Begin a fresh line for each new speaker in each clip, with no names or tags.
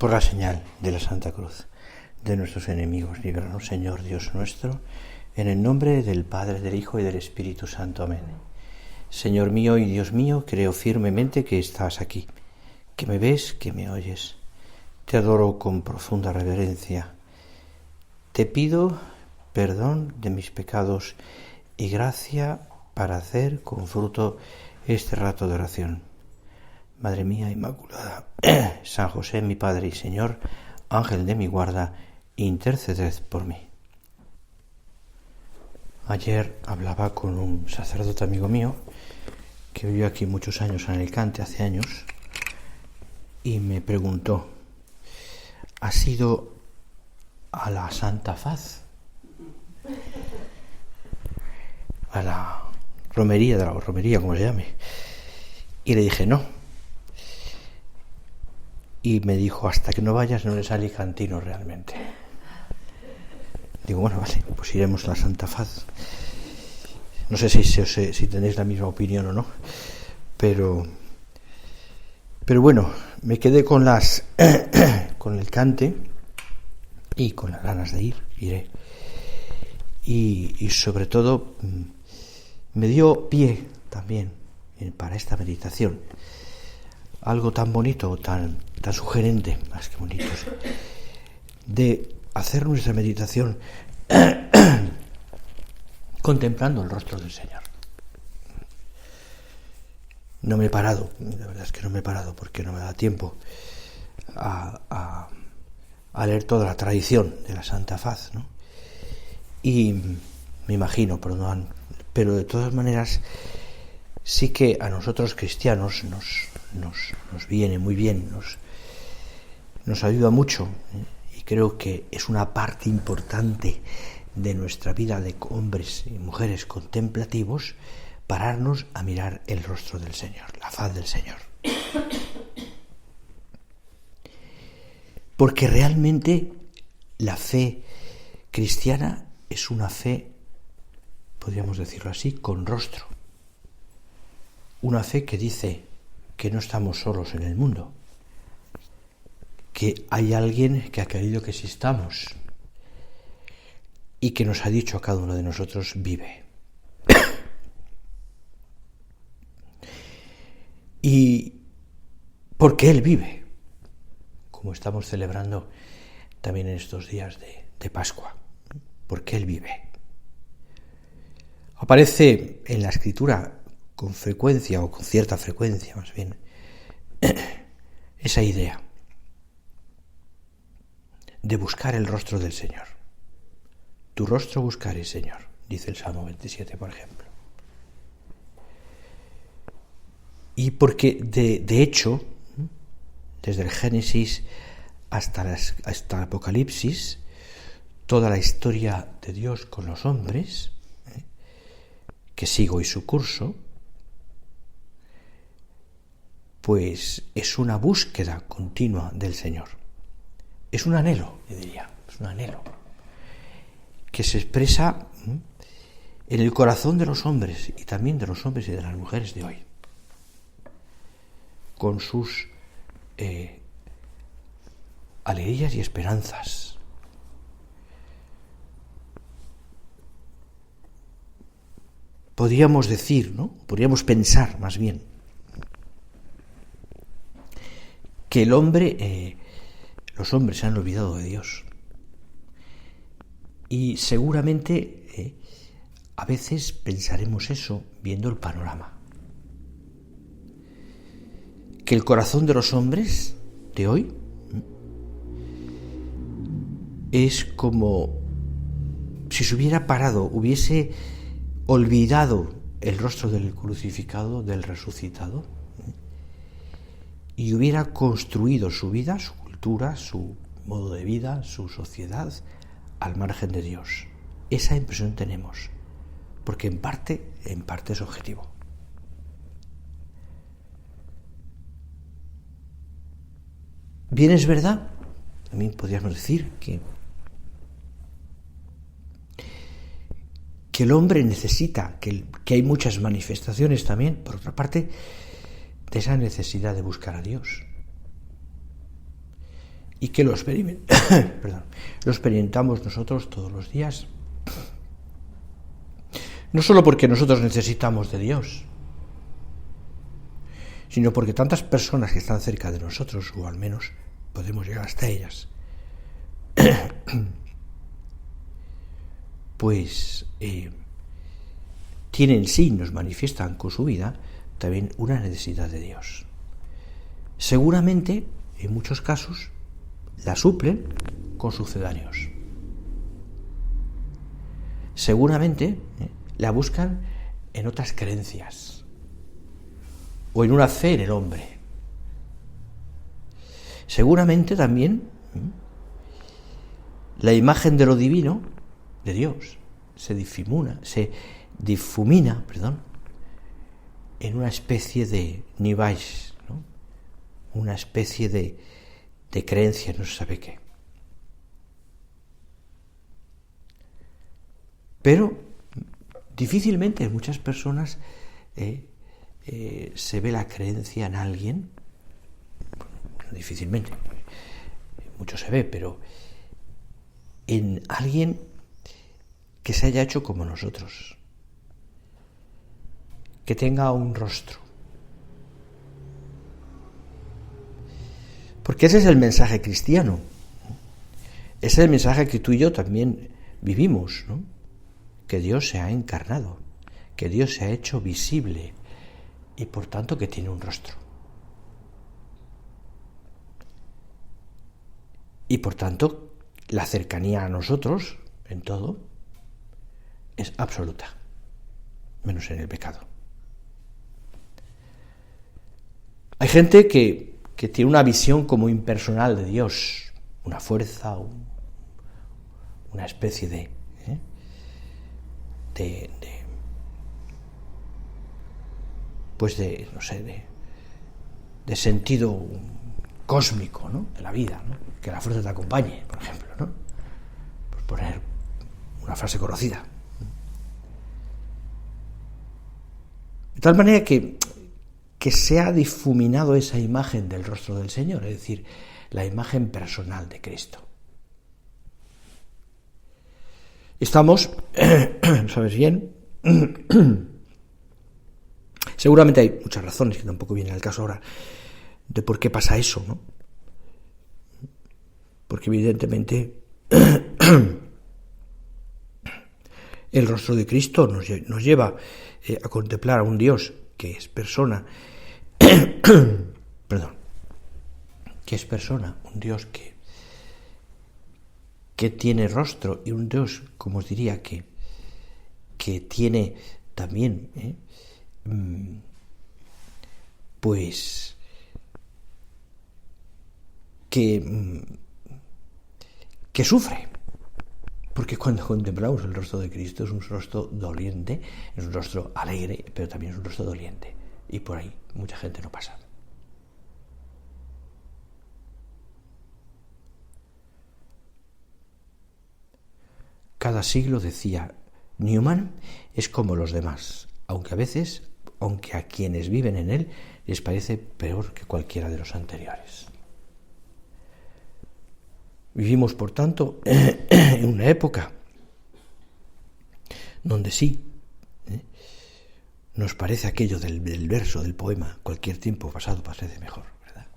Por la señal de la Santa Cruz de nuestros enemigos, líbranos, Señor Dios nuestro, en el nombre del Padre, del Hijo y del Espíritu Santo. Amén. Señor mío y Dios mío, creo firmemente que estás aquí, que me ves, que me oyes. Te adoro con profunda reverencia. Te pido perdón de mis pecados y gracia para hacer con fruto este rato de oración. Madre mía Inmaculada, San José, mi Padre y Señor, Ángel de mi guarda, interceded por mí. Ayer hablaba con un sacerdote amigo mío que vivió aquí muchos años en Alicante, hace años, y me preguntó: ¿has ido a la Santa Faz? A la romería, como se llame. Y le dije no. Y me dijo: hasta que no vayas no eres alicantino realmente. Digo, bueno, vale, pues iremos a la Santa Faz. No sé si tenéis la misma opinión o no, pero bueno, me quedé con con el cante y con las ganas de iré. Y sobre todo me dio pie también para esta meditación. Algo tan bonito, tan sugerente, más que bonito, de hacer nuestra meditación contemplando el rostro del Señor. No me he parado, la verdad es que no me he parado porque no me da tiempo a leer toda la tradición de la Santa Faz, ¿no? Y me imagino, pero de todas maneras sí que a nosotros cristianos nos viene muy bien, nos ayuda mucho, y creo que es una parte importante de nuestra vida de hombres y mujeres contemplativos, pararnos a mirar el rostro del Señor, la faz del Señor. Porque realmente la fe cristiana es una fe, podríamos decirlo así, con rostro. Una fe que dice que no estamos solos en el mundo, que hay alguien que ha querido que existamos y que nos ha dicho a cada uno de nosotros: vive. Y porque Él vive, como estamos celebrando también en estos días de Pascua, porque Él vive. Aparece en la Escritura con frecuencia, o con cierta frecuencia más bien, esa idea de buscar el rostro del Señor. Tu rostro buscaré, Señor, dice el Salmo 27, por ejemplo. Y porque de hecho, desde el Génesis hasta el Apocalipsis, toda la historia de Dios con los hombres, que sigue hoy su curso, pues es una búsqueda continua del Señor. Es un anhelo, yo diría, es un anhelo que se expresa en el corazón de los hombres, y también de los hombres y de las mujeres de hoy, con sus alegrías y esperanzas. Podríamos decir, ¿no? Podríamos pensar más bien que los hombres se han olvidado de Dios. Y seguramente a veces pensaremos eso viendo el panorama. Que el corazón de los hombres de hoy es como si se hubiera parado, hubiese olvidado el rostro del crucificado, del resucitado, y hubiera construido su vida, su cultura, su modo de vida, su sociedad al margen de Dios. Esa impresión tenemos, porque en parte es objetivo. Bien, es verdad, también podríamos decir que el hombre necesita, que hay muchas manifestaciones también, por otra parte, de esa necesidad de buscar a Dios. y que lo experimentamos nosotros todos los días. No solo porque nosotros necesitamos de Dios, sino porque tantas personas que están cerca de nosotros, o al menos podemos llegar hasta ellas, pues tienen sí, nos manifiestan con su vida también una necesidad de Dios. Seguramente, en muchos casos, la suplen con sucedáneos. Seguramente la buscan en otras creencias o en una fe en el hombre. Seguramente también la imagen de lo divino, de Dios, se difumina, en una especie de nivais, ¿no? Una especie de creencia, no se sabe qué. Pero difícilmente en muchas personas se ve la creencia en alguien, difícilmente, mucho se ve, pero en alguien que se haya hecho como nosotros, que tenga un rostro. Porque ese es el mensaje cristiano, ese es el mensaje que tú y yo también vivimos, ¿no? Que Dios se ha encarnado, que Dios se ha hecho visible y por tanto que tiene un rostro. Y por tanto la cercanía a nosotros en todo es absoluta, menos en el pecado. Hay gente que tiene una visión como impersonal de Dios, una fuerza, una especie de sentido cósmico, ¿no? De la vida, ¿no? Que la fuerza te acompañe, por ejemplo, ¿no? Por poner una frase conocida. De tal manera que se ha difuminado esa imagen del rostro del Señor, es decir, la imagen personal de Cristo. Estamos, ¿sabes bien? Seguramente hay muchas razones, que tampoco viene al caso ahora, de por qué pasa eso, ¿no? Porque evidentemente el rostro de Cristo nos lleva a contemplar a un Dios que es persona, que es persona, un Dios que tiene rostro y un Dios, como os diría, que tiene también pues que sufre, porque cuando contemplamos el rostro de Cristo es un rostro doliente, es un rostro alegre, pero también es un rostro doliente, y por ahí mucha gente no pasa. Cada siglo, decía Newman, es como los demás, aunque a quienes viven en él les parece peor que cualquiera de los anteriores. Vivimos, por tanto, en una época donde sí, nos parece aquello del verso, del poema, cualquier tiempo pasado parece mejor, ¿verdad?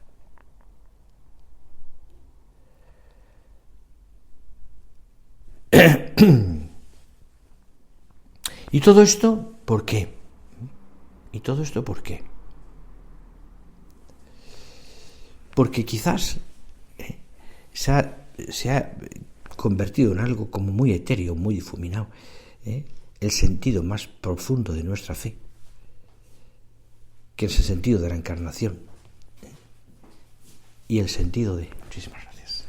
¿Y todo esto por qué? Porque quizás se ha convertido en algo como muy etéreo, muy difuminado, el sentido más profundo de nuestra fe, que es el sentido de la encarnación y el sentido de... Muchísimas gracias.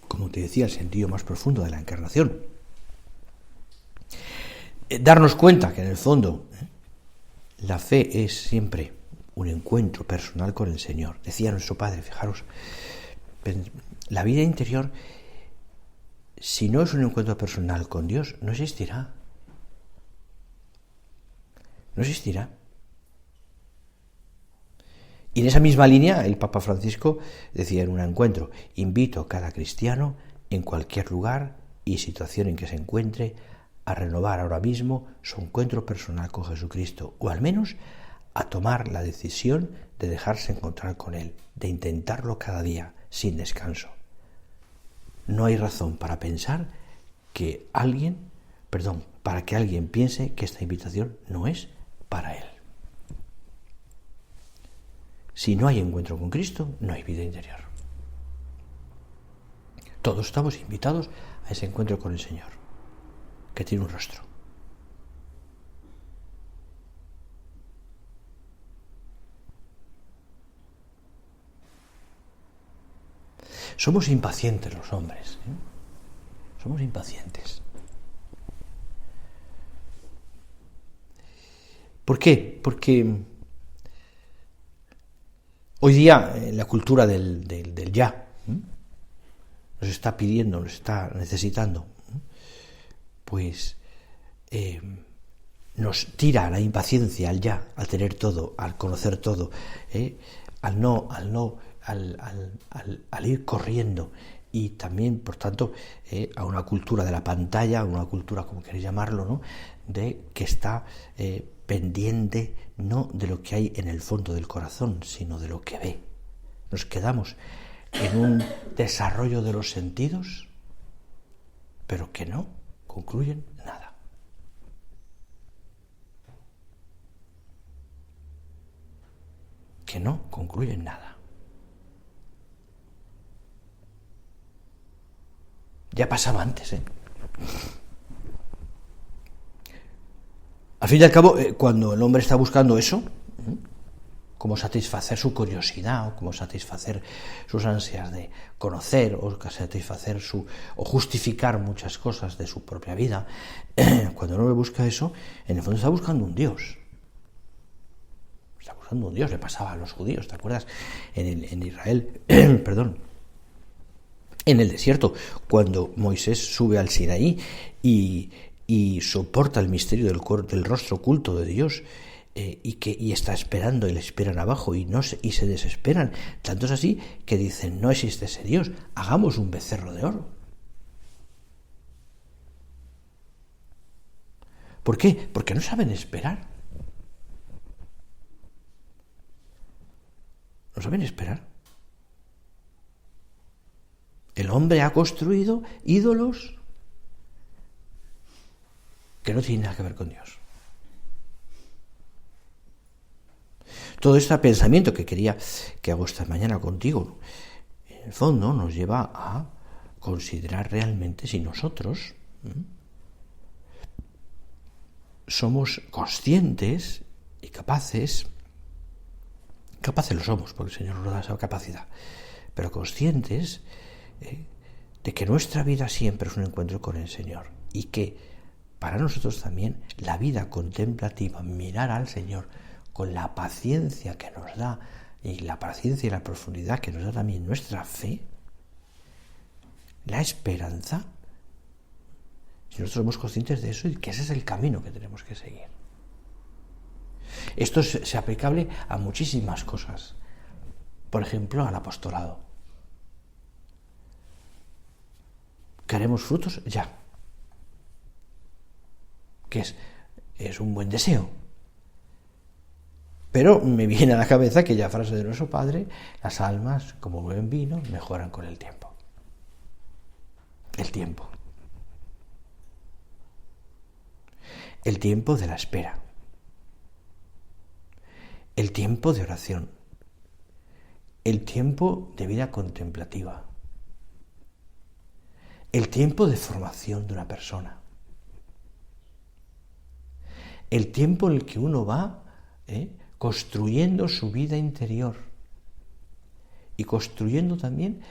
Como te decía, el sentido más profundo de la encarnación. Darnos cuenta que en el fondo la fe es siempre un encuentro personal con el Señor. Decía nuestro Padre, fijaros, la vida interior, si no es un encuentro personal con Dios, no existirá. No existirá. Y en esa misma línea, el Papa Francisco decía en un encuentro: invito a cada cristiano, en cualquier lugar y situación en que se encuentre, a renovar ahora mismo su encuentro personal con Jesucristo, o al menos a tomar la decisión de dejarse encontrar con Él, de intentarlo cada día, sin descanso. No hay razón para pensar para que alguien piense que esta invitación no es para él. Si no hay encuentro con Cristo, no hay vida interior. Todos estamos invitados a ese encuentro con el Señor, que tiene un rostro. Somos impacientes los hombres, ¿eh? Somos impacientes. ¿Por qué? Porque hoy día la cultura del ya nos está pidiendo, nos está necesitando, pues nos tira a la impaciencia, al ya, al tener todo, al conocer todo, al ir corriendo, y también, por tanto, a una cultura de la pantalla, a una cultura, como queréis llamarlo, ¿no?, de que está pendiente no de lo que hay en el fondo del corazón, sino de lo que ve. Nos quedamos en un desarrollo de los sentidos, pero que no concluyen nada. Que no concluyen nada. Ya pasaba antes, Al fin y al cabo, cuando el hombre está buscando eso, como satisfacer su curiosidad, o como satisfacer sus ansias de conocer, o satisfacer o justificar muchas cosas de su propia vida, cuando el hombre busca eso, en el fondo está buscando un Dios. Está buscando un Dios. Le pasaba a los judíos, ¿te acuerdas? En Israel, en el desierto, cuando Moisés sube al Sinaí y soporta el misterio del rostro oculto de Dios, y está esperando, y le esperan abajo, y se desesperan. Tanto es así que dicen: no existe ese Dios, hagamos un becerro de oro. ¿Por qué? Porque no saben esperar. No saben esperar. El hombre ha construido ídolos que no tienen nada que ver con Dios. Todo este pensamiento que quería que hago esta mañana contigo, en el fondo nos lleva a considerar realmente si nosotros somos conscientes y capaces lo somos, porque el Señor nos da esa capacidad, pero conscientes de que nuestra vida siempre es un encuentro con el Señor, y que para nosotros también la vida contemplativa, mirar al Señor con la paciencia que nos da, y la paciencia y la profundidad que nos da también nuestra fe, la esperanza, si nosotros somos conscientes de eso, y que ese es el camino que tenemos que seguir. Esto es aplicable a muchísimas cosas. Por ejemplo, al apostolado. ¿Queremos frutos? Ya. Que es un buen deseo. Pero me viene a la cabeza aquella frase de nuestro Padre: las almas, como buen vino, mejoran con el tiempo. El tiempo. El tiempo de la espera. El tiempo de oración. El tiempo de vida contemplativa. El tiempo de formación de una persona. El tiempo en el que uno va construyendo su vida interior y construyendo también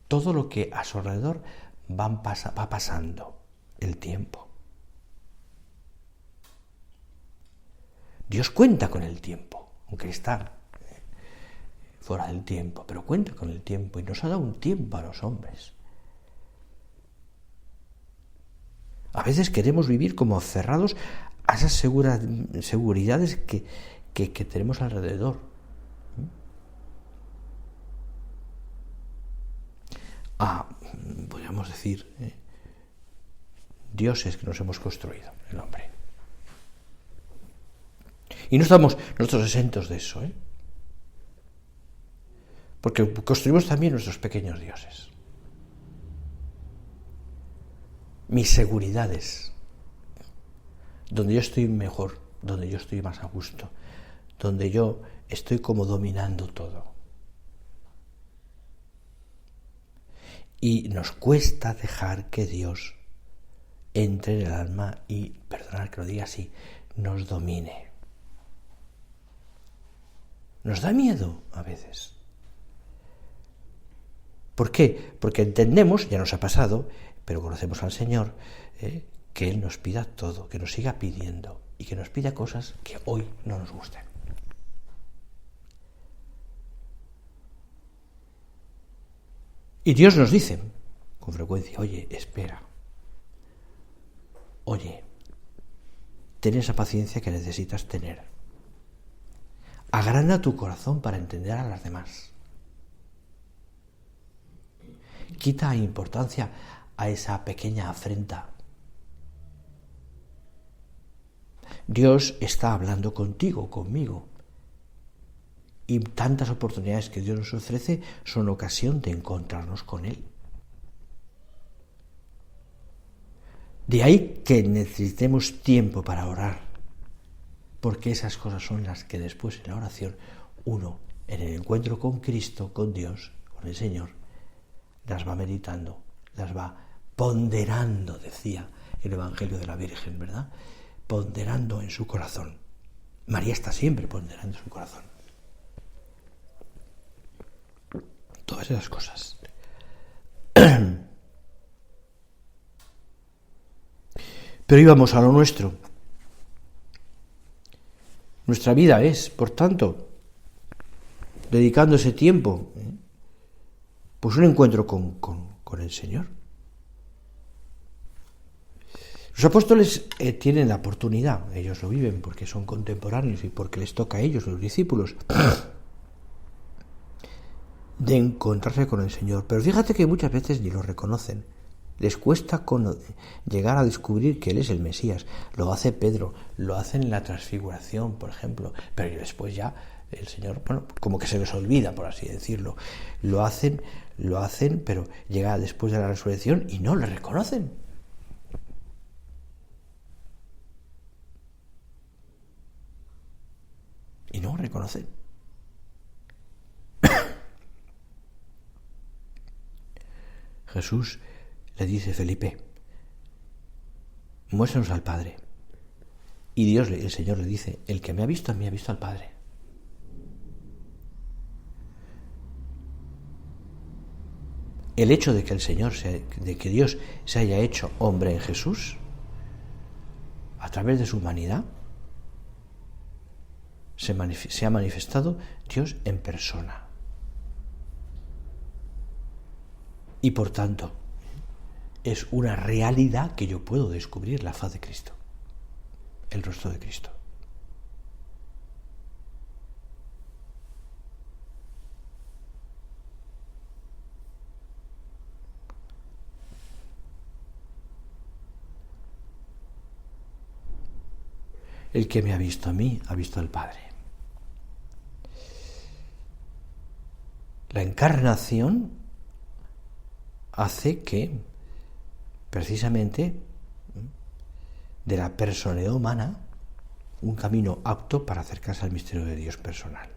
todo lo que a su alrededor va pasando. El tiempo. Dios cuenta con el tiempo, aunque está fuera del tiempo, pero cuenta con el tiempo, y nos ha dado un tiempo a los hombres. A veces queremos vivir como aferrados a esas seguridades que tenemos alrededor. Podríamos decir, dioses que nos hemos construido, el hombre. Y no estamos nosotros exentos de eso, porque construimos también nuestros pequeños dioses. Mis seguridades, donde yo estoy mejor, donde yo estoy más a gusto, donde yo estoy como dominando todo. Y nos cuesta dejar que Dios entre en el alma y, perdonad que lo diga así, nos domine. Nos da miedo a veces. ¿Por qué? Porque entendemos, ya nos ha pasado, pero conocemos al Señor, que Él nos pida todo, que nos siga pidiendo y que nos pida cosas que hoy no nos gusten. Y Dios nos dice con frecuencia, oye, espera, oye, ten esa paciencia que necesitas tener. Agranda tu corazón para entender a las demás. Quita importancia a esa pequeña afrenta. Dios está hablando contigo, conmigo. Y tantas oportunidades que Dios nos ofrece son ocasión de encontrarnos con Él. De ahí que necesitemos tiempo para orar, porque esas cosas son las que después en la oración uno, en el encuentro con Cristo, con Dios, con el Señor, las va meditando, las va ponderando, decía el Evangelio de la Virgen, ¿verdad? Ponderando en su corazón. María está siempre ponderando en su corazón. Todas esas cosas. Pero íbamos a lo nuestro. Nuestra vida es, por tanto, dedicando ese tiempo, pues un encuentro con el Señor. Los apóstoles tienen la oportunidad, ellos lo viven porque son contemporáneos y porque les toca a ellos, los discípulos, de encontrarse con el Señor. Pero fíjate que muchas veces ni lo reconocen. Les cuesta llegar a descubrir que Él es el Mesías. Lo hace Pedro, lo hacen en la transfiguración, por ejemplo, pero después ya el Señor, bueno, como que se les olvida, por así decirlo. Lo hacen, pero llega después de la resurrección y no le reconocen. Y no reconocen. Jesús le dice a Felipe, muéstranos al Padre. Y Dios, el Señor le dice, el que me ha visto a mí ha visto al Padre. El hecho de que el Señor, de que Dios se haya hecho hombre en Jesús, a través de su humanidad, se ha manifestado Dios en persona. Y por tanto, es una realidad que yo puedo descubrir la faz de Cristo, el rostro de Cristo. El que me ha visto a mí, ha visto al Padre. La encarnación hace que, precisamente, de la personalidad humana, un camino apto para acercarse al misterio de Dios personal.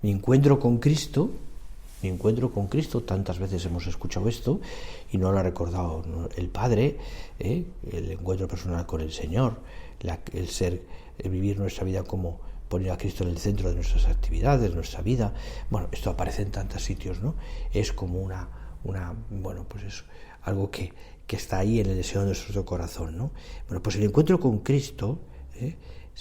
Mi encuentro con Cristo, tantas veces hemos escuchado esto y no lo ha recordado el Padre, el encuentro personal con el Señor, el vivir nuestra vida como poner a Cristo en el centro de nuestras actividades, de nuestra vida. Bueno, esto aparece en tantos sitios, ¿no? Es como bueno, pues es algo que está ahí en el deseo de nuestro corazón, ¿no? Bueno, pues el encuentro con Cristo,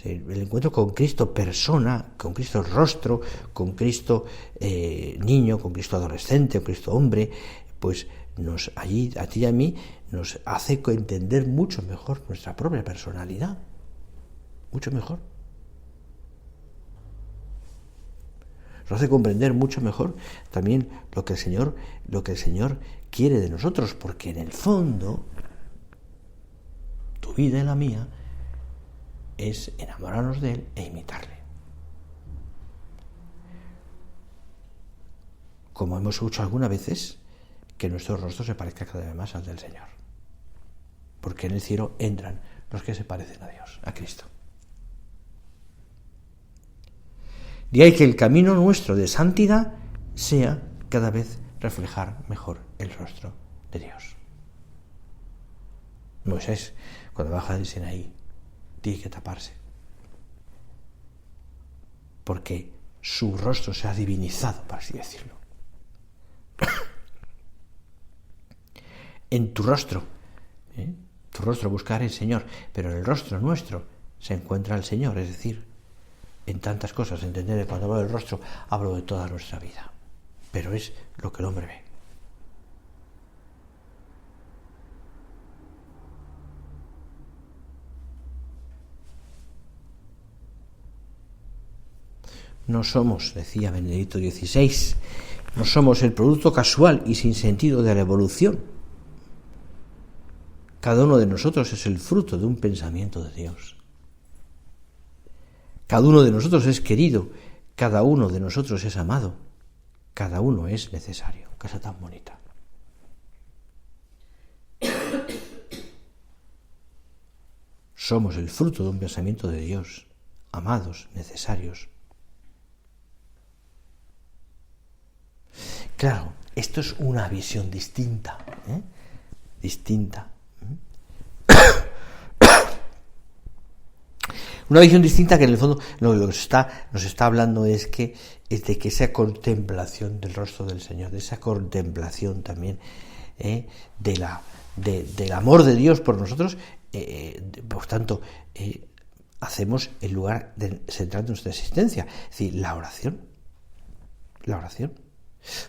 el encuentro con Cristo persona, con Cristo rostro, con Cristo niño, con Cristo adolescente, con Cristo hombre, pues a ti y a mí, nos hace entender mucho mejor nuestra propia personalidad. Mucho mejor. Nos hace comprender mucho mejor también lo que el Señor quiere de nosotros, porque en el fondo, tu vida y la mía es enamorarnos de Él e imitarle. Como hemos hecho algunas veces, que nuestro rostro se parezca cada vez más al del Señor. Porque en el cielo entran los que se parecen a Dios, a Cristo. De ahí que el camino nuestro de santidad sea cada vez reflejar mejor el rostro de Dios. Moisés, cuando baja del Sinaí, tiene que taparse, porque su rostro se ha divinizado, por así decirlo. En tu rostro buscar el Señor, pero en el rostro nuestro se encuentra el Señor, es decir, en tantas cosas. Entender que cuando hablo del rostro hablo de toda nuestra vida, pero es lo que el hombre ve. No somos, decía Benedicto XVI, no somos el producto casual y sin sentido de la evolución. Cada uno de nosotros es el fruto de un pensamiento de Dios. Cada uno de nosotros es querido, cada uno de nosotros es amado, cada uno es necesario. Casa tan bonita. Somos el fruto de un pensamiento de Dios, amados, necesarios. Claro, esto es una visión distinta, distinta. Una visión distinta que en el fondo lo que nos está hablando es de que esa contemplación del rostro del Señor, de esa contemplación también del amor de Dios por nosotros, por tanto, hacemos el lugar central de nuestra existencia, es decir, la oración. La oración.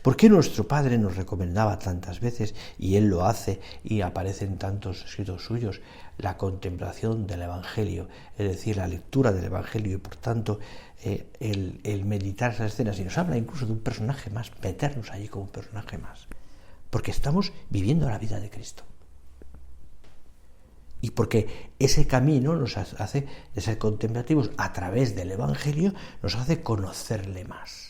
¿Por qué nuestro Padre nos recomendaba tantas veces, y Él lo hace y aparece en tantos escritos suyos, la contemplación del Evangelio, es decir, la lectura del Evangelio y por tanto el meditar esas escenas? Y nos habla incluso de un personaje más, meternos allí como un personaje más, porque estamos viviendo la vida de Cristo. Y porque ese camino nos hace de ser contemplativos a través del Evangelio, nos hace conocerle más.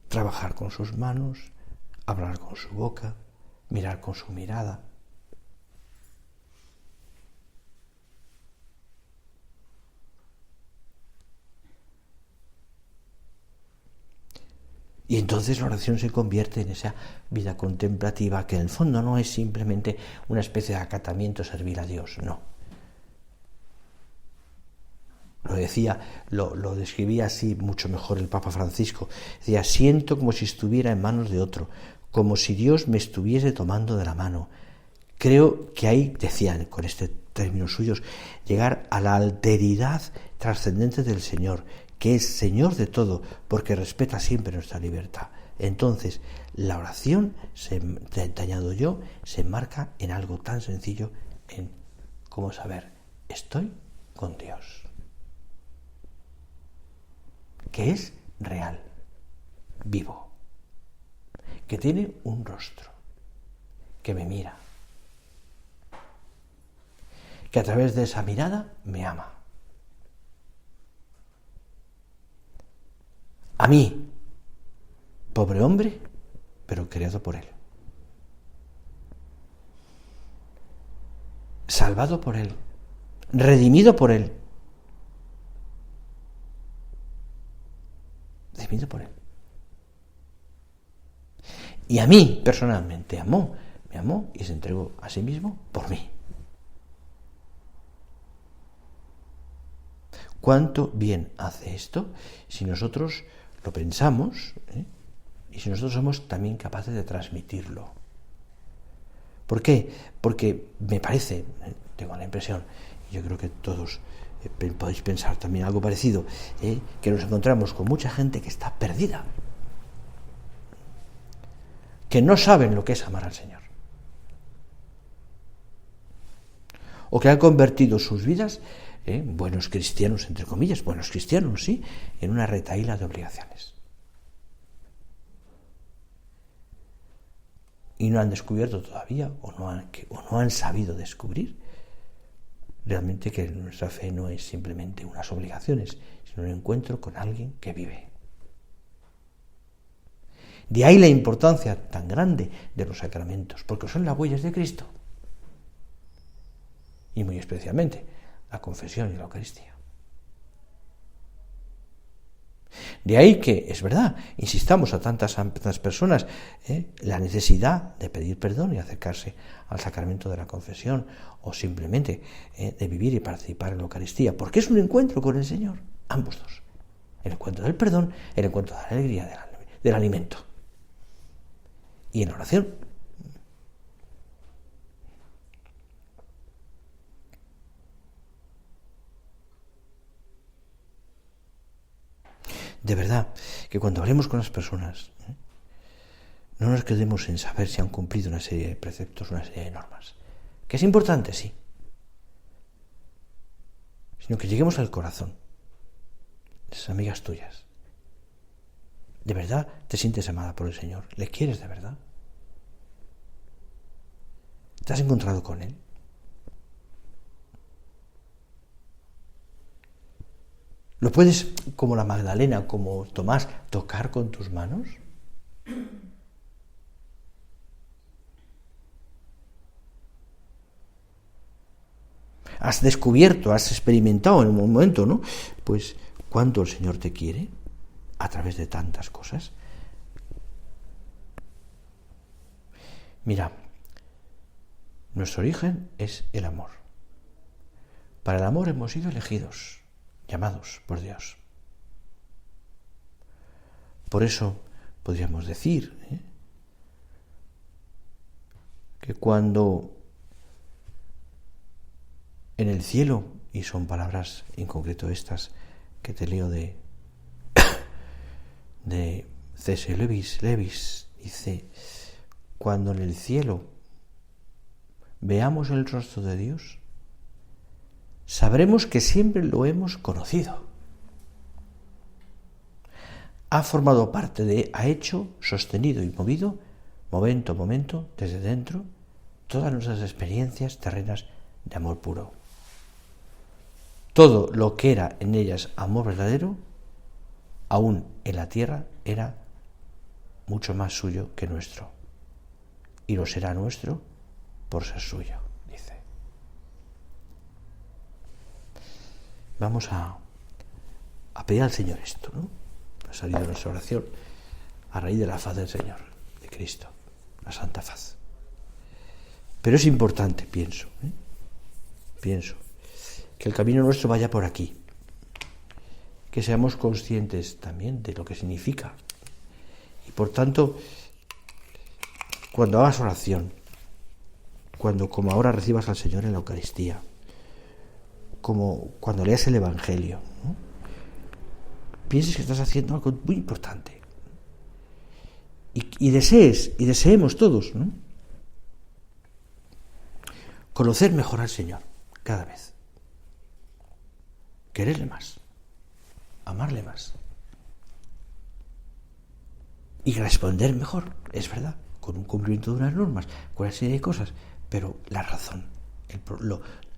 Trabajar con sus manos, hablar con su boca, mirar con su mirada. Y entonces la oración se convierte en esa vida contemplativa que en el fondo no es simplemente una especie de acatamiento servir a Dios, no. Lo describía así mucho mejor el Papa Francisco. Decía, siento como si estuviera en manos de otro, como si Dios me estuviese tomando de la mano. Creo que hay, decían con este término suyos, llegar a la alteridad trascendente del Señor, que es Señor de todo, porque respeta siempre nuestra libertad. Entonces, la oración, te añado yo, se enmarca en algo tan sencillo, en cómo saber, estoy con Dios, que es real, vivo, que tiene un rostro, que me mira, que a través de esa mirada me ama. A mí, pobre hombre, pero creado por Él. Salvado por Él, redimido por Él. Redimido por Él. Y a mí, personalmente, me amó y se entregó a sí mismo por mí. ¿Cuánto bien hace esto si nosotros lo pensamos, y si nosotros somos también capaces de transmitirlo? ¿Por qué? Porque me parece, tengo la impresión, y yo creo que todos Podéis pensar también algo parecido, que nos encontramos con mucha gente que está perdida, que no saben lo que es amar al Señor, o que han convertido sus vidas, buenos cristianos, entre comillas, buenos cristianos, sí, en una retahíla de obligaciones. Y no han descubierto todavía, o no han sabido descubrir, realmente que nuestra fe no es simplemente unas obligaciones, sino un encuentro con alguien que vive. De ahí la importancia tan grande de los sacramentos, porque son las huellas de Cristo. Y muy especialmente la confesión y la Eucaristía. De ahí que, es verdad, insistamos a tantas personas la necesidad de pedir perdón y acercarse al sacramento de la confesión, o simplemente de vivir y participar en la Eucaristía, porque es un encuentro con el Señor, ambos dos. El encuentro del perdón, el encuentro de la alegría, del alimento. Y en la oración. De verdad, que cuando hablemos con las personas, no nos quedemos en saber si han cumplido una serie de preceptos, una serie de normas. Que es importante, sí. Sino que lleguemos al corazón de esas amigas tuyas. ¿De verdad te sientes amada por el Señor? ¿Le quieres de verdad? ¿Te has encontrado con Él? ¿Lo puedes, como la Magdalena, como Tomás, tocar con tus manos? Has descubierto, has experimentado en un momento, ¿no? Pues cuánto el Señor te quiere a través de tantas cosas. Mira, nuestro origen es el amor. Para el amor hemos sido elegidos, llamados por Dios. Por eso podríamos decir que cuando en el cielo, y son palabras en concreto estas que te leo de C.S. Lewis, dice: cuando en el cielo veamos el rostro de Dios, sabremos que siempre lo hemos conocido. Ha formado parte ha hecho, sostenido y movido, momento a momento, desde dentro, todas nuestras experiencias terrenas de amor puro. Todo lo que era en ellas amor verdadero, aún en la tierra, era mucho más suyo que nuestro. Y lo será nuestro por ser suyo, dice. Vamos a pedir al Señor esto, ¿no? Ha salido nuestra oración a raíz de la faz del Señor, de Cristo, la santa faz. Pero es importante, pienso, que el camino nuestro vaya por aquí, que seamos conscientes también de lo que significa. Y por tanto, cuando hagas oración, cuando como ahora recibas al Señor en la Eucaristía, como cuando leas el Evangelio, ¿no? Pienses que estás haciendo algo muy importante. Y deseemos todos, ¿no? Conocer mejor al Señor cada vez. Quererle más. Amarle más. Y responder mejor, es verdad, con un cumplimiento de unas normas, con una serie de cosas, pero la razón,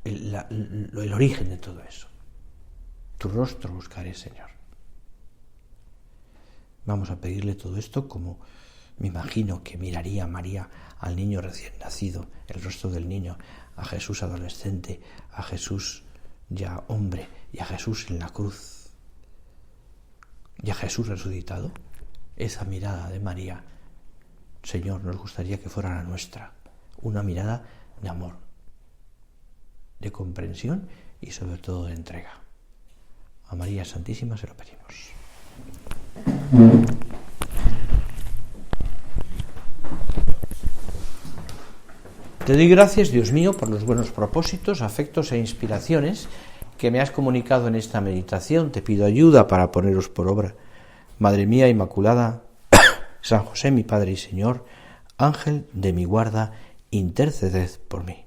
el origen de todo eso. Tu rostro buscaré, Señor. Vamos a pedirle todo esto como me imagino que miraría María al niño recién nacido, el rostro del niño, a Jesús adolescente, a Jesús ya hombre y a Jesús en la cruz y a Jesús resucitado. Esa mirada de María, Señor, nos gustaría que fuera la nuestra, una mirada de amor, de comprensión y sobre todo de entrega. A María Santísima se lo pedimos. Te doy gracias, Dios mío, por los buenos propósitos, afectos e inspiraciones que me has comunicado en esta meditación, te pido ayuda para poneros por obra. Madre mía Inmaculada, San José mi Padre y Señor, Ángel de mi guarda, interceded por mí.